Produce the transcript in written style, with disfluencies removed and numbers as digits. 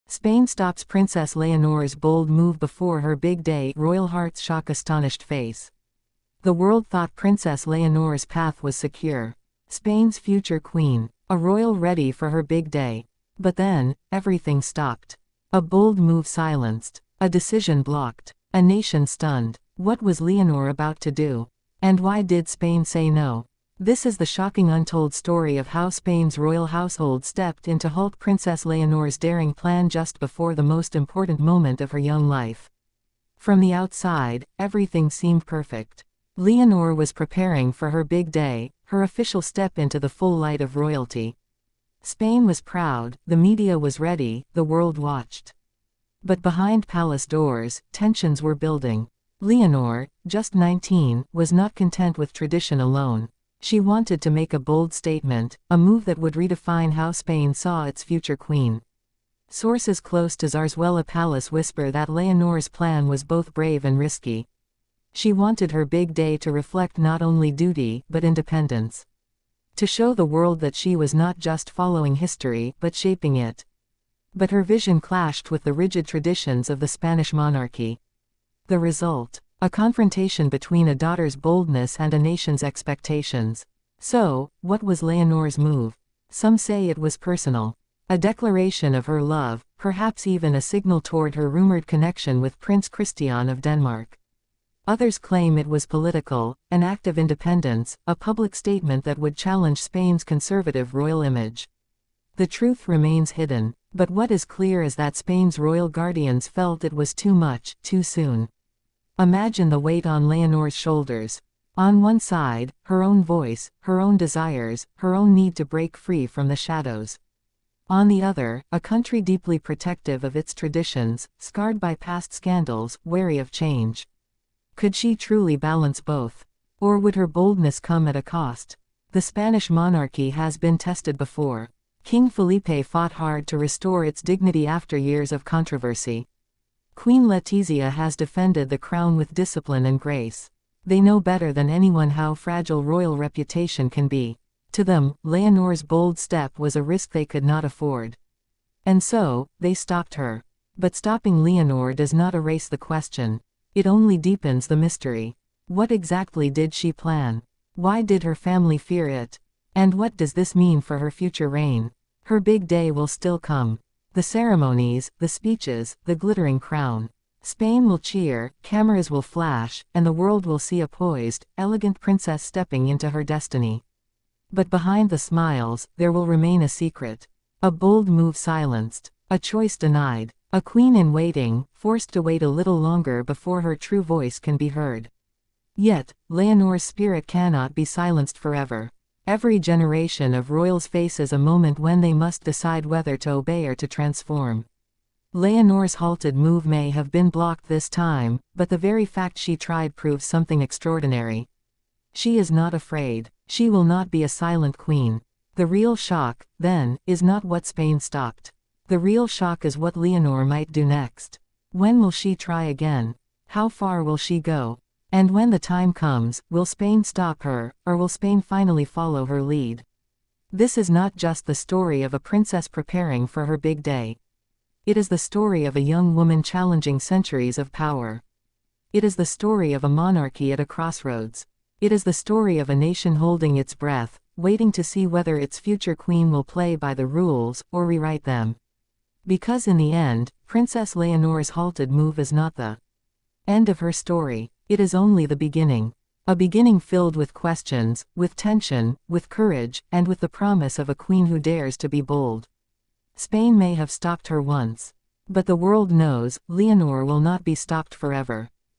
Spain stops Princess Leonor's bold move before her big day. Royal hearts shock astonished face. The world thought Princess Leonor's path was secure. Spain's future queen, a royal ready for her big day. But then, everything stopped. A bold move silenced. A decision blocked. A nation stunned. What was Leonor about to do? And why did Spain say no? This is the shocking untold story of how Spain's royal household stepped in to halt Princess Leonor's daring plan just before the most important moment of her young life. From the outside, everything seemed perfect. Leonor was preparing for her big day, her official step into the full light of royalty. Spain was proud, the media was ready, the world watched. But behind palace doors, tensions were building. Leonor, just 19, was not content with tradition alone. She wanted to make a bold statement, a move that would redefine how Spain saw its future queen. Sources close to Zarzuela Palace whisper that Leonor's plan was both brave and risky. She wanted her big day to reflect not only duty but independence. To show the world that she was not just following history but shaping it. But her vision clashed with the rigid traditions of the Spanish monarchy. The result? A confrontation between a daughter's boldness and a nation's expectations. So, what was Leonor's move? Some say it was personal. A declaration of her love, perhaps even a signal toward her rumored connection with Prince Christian of Denmark. Others claim it was political, an act of independence, a public statement that would challenge Spain's conservative royal image. The truth remains hidden, but what is clear is that Spain's royal guardians felt it was too much, too soon. Imagine the weight on Leonor's shoulders. On one side, her own voice, her own desires, her own need to break free from the shadows. On the other, a country deeply protective of its traditions, scarred by past scandals, wary of change. Could she truly balance both? Or would her boldness come at a cost? The Spanish monarchy has been tested before. King Felipe fought hard to restore its dignity after years of controversy. Queen Letizia has defended the crown with discipline and grace. They know better than anyone how fragile royal reputation can be. To them, Leonor's bold step was a risk they could not afford. And so, they stopped her. But stopping Leonor does not erase the question. It only deepens the mystery. What exactly did she plan? Why did her family fear it? And what does this mean for her future reign? Her big day will still come. The ceremonies, the speeches, the glittering crown. Spain will cheer, cameras will flash, and the world will see a poised, elegant princess stepping into her destiny. But behind the smiles, there will remain a secret. A bold move silenced. A choice denied. A queen in waiting, forced to wait a little longer before her true voice can be heard. Yet, Leonor's spirit cannot be silenced forever. Every generation of royals faces a moment when they must decide whether to obey or to transform. Leonor's halted move may have been blocked this time, but the very fact she tried proves something extraordinary. She is not afraid. She will not be a silent queen. The real shock, then, is not what Spain stopped. The real shock is what Leonor might do next. When will she try again? How far will she go? And when the time comes, will Spain stop her, or will Spain finally follow her lead? This is not just the story of a princess preparing for her big day. It is the story of a young woman challenging centuries of power. It is the story of a monarchy at a crossroads. It is the story of a nation holding its breath, waiting to see whether its future queen will play by the rules, or rewrite them. Because in the end, Princess Leonor's halted move is not the end of her story. It is only the beginning. A beginning filled with questions, with tension, with courage, and with the promise of a queen who dares to be bold. Spain may have stopped her once. But the world knows, Leonor will not be stopped forever.